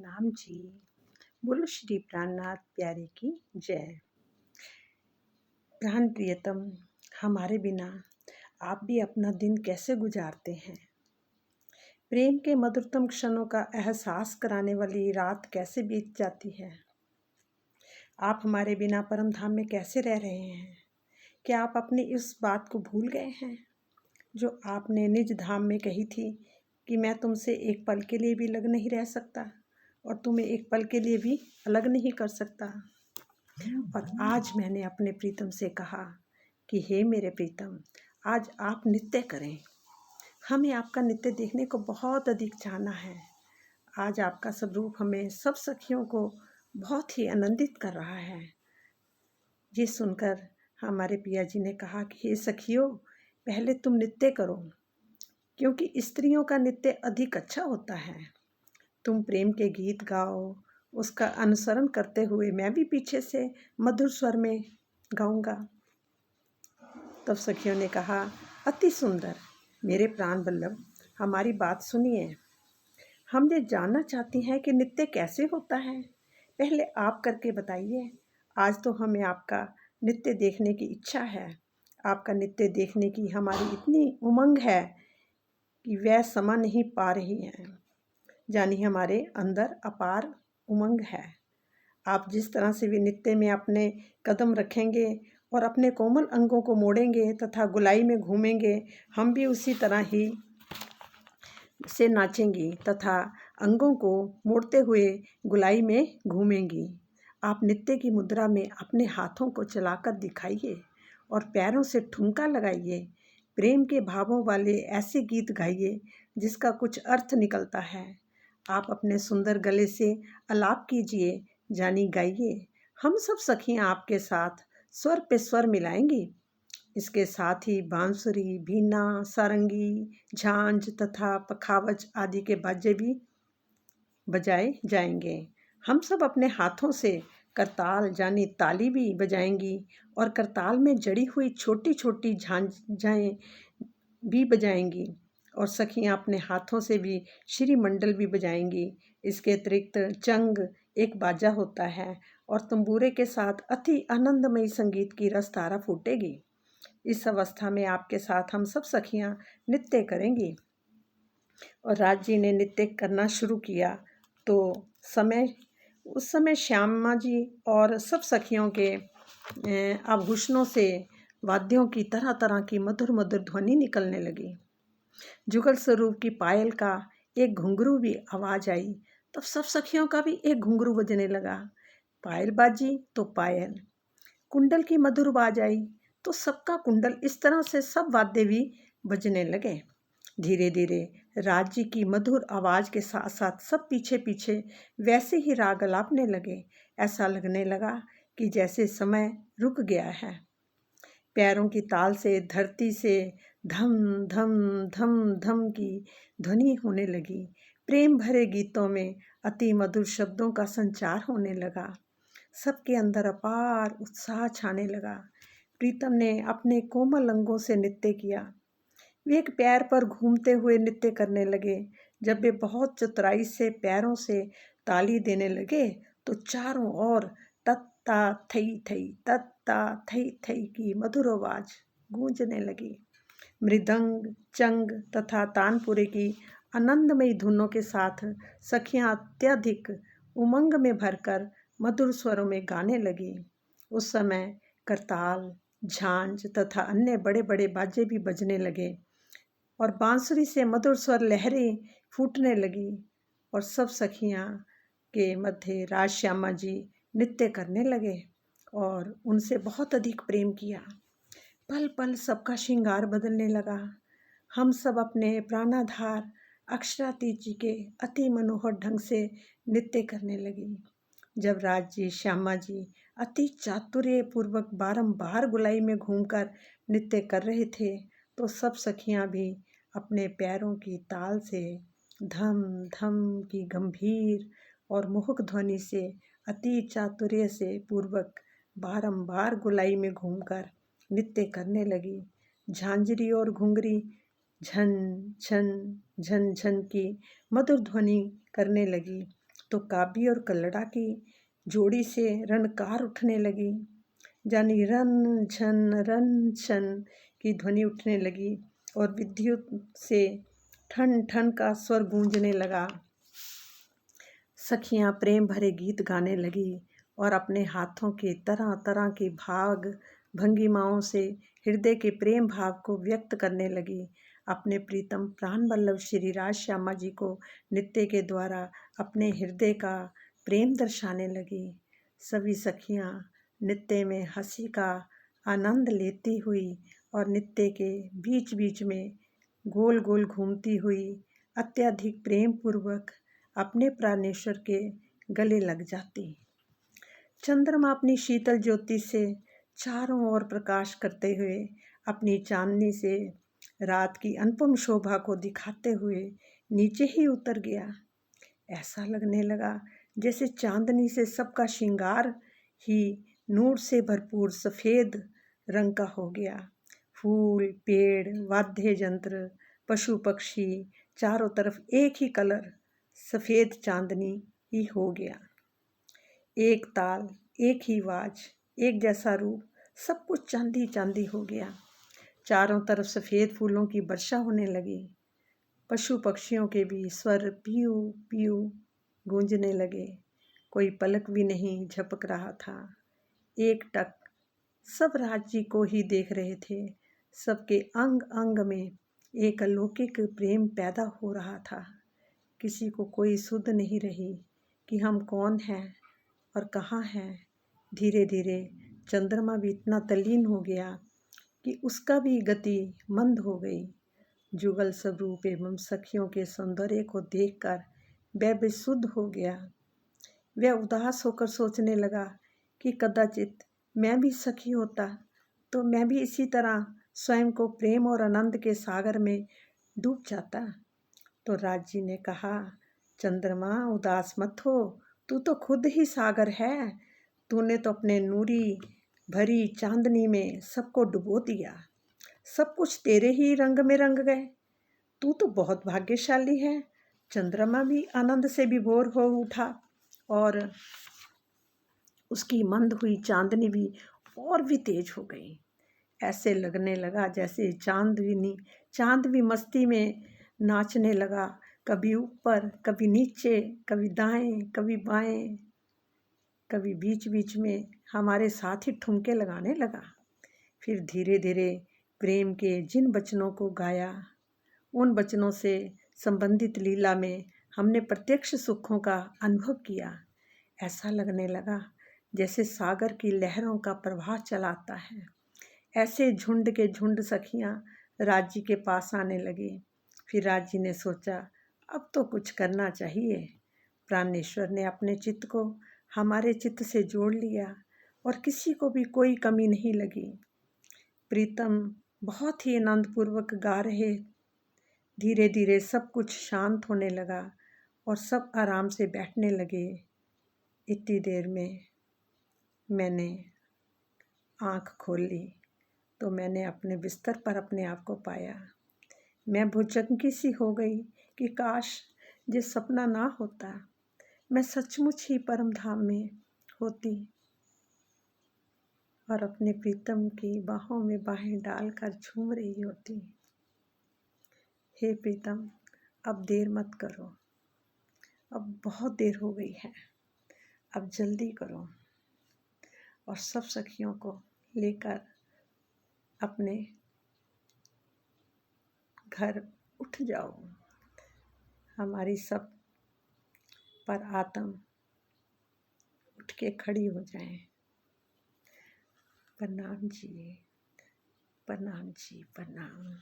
प्रणाम जी। बोलो श्री प्राणनाथ प्यारे की जय। प्राण प्रियतम, हमारे बिना आप भी अपना दिन कैसे गुजारते हैं? प्रेम के मधुरतम क्षणों का एहसास कराने वाली रात कैसे बीत जाती है? आप हमारे बिना परम धाम में कैसे रह रहे हैं? क्या आप अपनी इस बात को भूल गए हैं जो आपने निज धाम में कही थी कि मैं तुमसे एक पल के लिए भी अलग नहीं रह सकता और तुम्हें एक पल के लिए भी अलग नहीं कर सकता। और आज मैंने अपने प्रीतम से कहा कि हे मेरे प्रीतम, आज आप नृत्य करें। हमें आपका नृत्य देखने को बहुत अधिक चाहना है। आज आपका स्वरूप हमें सब सखियों को बहुत ही आनंदित कर रहा है। ये सुनकर हमारे पिया जी ने कहा कि हे सखियों, पहले तुम नृत्य करो, क्योंकि स्त्रियों का नृत्य अधिक अच्छा होता है। तुम प्रेम के गीत गाओ, उसका अनुसरण करते हुए मैं भी पीछे से मधुर स्वर में गाऊंगा। तब सखियों ने कहा, अति सुंदर। मेरे प्राण वल्लभ, हमारी बात सुनिए। हम ये जानना चाहती हैं कि नृत्य कैसे होता है। पहले आप करके बताइए। आज तो हमें आपका नृत्य देखने की इच्छा है। आपका नृत्य देखने की हमारी इतनी उमंग है कि वह समा नहीं पा रही है। यानी हमारे अंदर अपार उमंग है। आप जिस तरह से भी नृत्य में अपने कदम रखेंगे और अपने कोमल अंगों को मोड़ेंगे तथा गुलाई में घूमेंगे, हम भी उसी तरह ही से नाचेंगी तथा अंगों को मोड़ते हुए गुलाई में घूमेंगी। आप नृत्य की मुद्रा में अपने हाथों को चलाकर दिखाइए और पैरों से ठुमका लगाइए। प्रेम के भावों वाले ऐसे गीत गाइए जिसका कुछ अर्थ निकलता है। आप अपने सुंदर गले से आलाप कीजिए, जानी गाइए। हम सब सखियां आपके साथ स्वर पे स्वर मिलाएंगी। इसके साथ ही बांसुरी, बीना, सारंगी, झांझ तथा पखावज आदि के बाजे भी बजाए जाएंगे। हम सब अपने हाथों से करताल यानी ताली भी बजाएंगी और करताल में जड़ी हुई छोटी छोटी झांझें भी बजाएंगी और सखियां अपने हाथों से भी श्री मंडल भी बजाएंगी। इसके अतिरिक्त चंग एक बाजा होता है और तंबूरे के साथ अति आनंदमयी संगीत की रसधारा फूटेगी। इस अवस्था में आपके साथ हम सब सखियां नृत्य करेंगी। और राज जी ने नृत्य करना शुरू किया तो उस समय श्यामा जी और सब सखियों के आभूषणों से वाद्यों की तरह तरह की मधुर मधुर ध्वनि निकलने लगी। जुगल स्वरूप की पायल का एक घुंघरू भी आवाज आई। तब सब सखियों का भी एक घुंघरू बजने लगा। पायल बाजी तो पायल, कुंडल की मधुर आवाज आई तो सबका कुंडल, इस तरह से सब वाद्य भी बजने लगे। धीरे धीरे राज्य की मधुर आवाज के साथ साथ सब पीछे पीछे वैसे ही राग अलापने लगे। ऐसा लगने लगा कि जैसे समय रुक गया है। पैरों की ताल से धरती से धम धम धम धम की ध्वनि होने लगी। प्रेम भरे गीतों में अति मधुर शब्दों का संचार होने लगा। सबके अंदर अपार उत्साह छाने लगा। प्रीतम ने अपने कोमल अंगों से नृत्य किया। वे एक पैर पर घूमते हुए नृत्य करने लगे। जब वे बहुत चतुराई से पैरों से ताली देने लगे तो चारों ओर तत्ता थई थई तत्ता थई थई की मधुर आवाज गूंजने लगी। मृदंग, चंग तथा तानपुरे की आनंदमयी धुनों के साथ सखियां अत्यधिक उमंग में भरकर मधुर स्वरों में गाने लगी। उस समय करताल, झांझ तथा अन्य बड़े बड़े बाजे भी बजने लगे और बांसुरी से मधुर स्वर लहरें फूटने लगी और सब सखियां के मध्य राज श्यामा जी नृत्य करने लगे और उनसे बहुत अधिक प्रेम किया। पल पल सबका श्रृंगार बदलने लगा। हम सब अपने प्राणाधार अक्षरातीत जी के अति मनोहर ढंग से नृत्य करने लगी। जब राज जी, श्यामा जी अति चातुर्य पूर्वक बारंबार गुलाई में घूमकर नृत्य कर रहे थे तो सब सखियां भी अपने पैरों की ताल से धम धम की गंभीर और मोहक ध्वनि से अति चातुर्य से पूर्वक बारंबार गुलाई में घूमकर नृत्य करने लगी। झांझरी और घुंघरी झन झन झन झन की मधुर ध्वनि करने लगी तो काबी और कल्लड़ा की जोड़ी से रणकार उठने लगी, यानी रन छन की ध्वनि उठने लगी और विद्युत से ठन ठन का स्वर गूंजने लगा। सखियां प्रेम भरे गीत गाने लगी और अपने हाथों के तरह तरह के भाग भंगिमाओं से हृदय के प्रेम भाव को व्यक्त करने लगी। अपने प्रीतम प्राण वल्लभ श्री राज श्यामा जी को नृत्य के द्वारा अपने हृदय का प्रेम दर्शाने लगी। सभी सखियां नृत्य में हंसी का आनंद लेती हुई और नृत्य के बीच बीच में गोल गोल घूमती हुई अत्यधिक प्रेम पूर्वक अपने प्राणेश्वर के गले लग जाती। चंद्रमा अपनी शीतल ज्योति से चारों ओर प्रकाश करते हुए अपनी चांदनी से रात की अनुपम शोभा को दिखाते हुए नीचे ही उतर गया। ऐसा लगने लगा जैसे चांदनी से सबका श्रृंगार ही नूर से भरपूर सफ़ेद रंग का हो गया। फूल, पेड़, वाद्य यंत्र, पशु पक्षी, चारों तरफ एक ही कलर सफ़ेद चांदनी ही हो गया। एक ताल, एक ही आवाज, एक जैसा रूप, सब कुछ चांदी चांदी हो गया। चारों तरफ सफ़ेद फूलों की वर्षा होने लगी। पशु पक्षियों के भी स्वर पीयू पीयू गूंजने लगे। कोई पलक भी नहीं झपक रहा था। एक टक सब राज्य को ही देख रहे थे। सबके अंग अंग में एक अलौकिक प्रेम पैदा हो रहा था। किसी को कोई सुध नहीं रही कि हम कौन हैं और कहाँ हैं। धीरे धीरे चंद्रमा भी इतना तल्लीन हो गया कि उसका भी गति मंद हो गई। जुगल स्वरूप एवं सखियों के सौंदर्य को देखकर वह बेसुध हो गया। वह उदास होकर सोचने लगा कि कदाचित मैं भी सखी होता तो मैं भी इसी तरह स्वयं को प्रेम और आनंद के सागर में डूब जाता। तो राज जी ने कहा, चंद्रमा उदास मत हो, तू तो खुद ही सागर है। तूने तो अपने नूरी भरी चांदनी में सबको डुबो दिया। सब कुछ तेरे ही रंग में रंग गए। तू तो बहुत भाग्यशाली है। चंद्रमा भी आनंद से विभोर हो उठा और उसकी मंद हुई चांदनी भी और भी तेज हो गई। ऐसे लगने लगा जैसे चांद भी मस्ती में नाचने लगा, कभी ऊपर, कभी नीचे, कभी दाएं, कभी बाएं, कभी बीच बीच में हमारे साथ ही ठुमके लगाने लगा। फिर धीरे धीरे प्रेम के जिन वचनों को गाया, उन वचनों से संबंधित लीला में हमने प्रत्यक्ष सुखों का अनुभव किया। ऐसा लगने लगा जैसे सागर की लहरों का प्रवाह चलाता है। ऐसे झुंड के झुंड सखियां राजी के पास आने लगी। फिर राजी ने सोचा, अब तो कुछ करना चाहिए। प्राणेश्वर ने अपने चित्त को हमारे चित्त से जोड़ लिया और किसी को भी कोई कमी नहीं लगी। प्रीतम बहुत ही आनंदपूर्वक गा रहे। धीरे धीरे सब कुछ शांत होने लगा और सब आराम से बैठने लगे। इतनी देर में मैंने आँख खोल ली तो मैंने अपने बिस्तर पर अपने आप को पाया। मैं भुजंगी सी हो गई कि काश ये सपना ना होता, मैं सचमुच ही परम धाम में होती और अपने प्रीतम की बाहों में बाहें डालकर झूम रही होती। हे प्रीतम, अब देर मत करो, अब बहुत देर हो गई है, अब जल्दी करो और सब सखियों को लेकर अपने घर उठ जाओ। हमारी सब पर आत्म उठ के खड़ी हो जाएं। प्रणाम जी, प्रणाम जी, प्रणाम।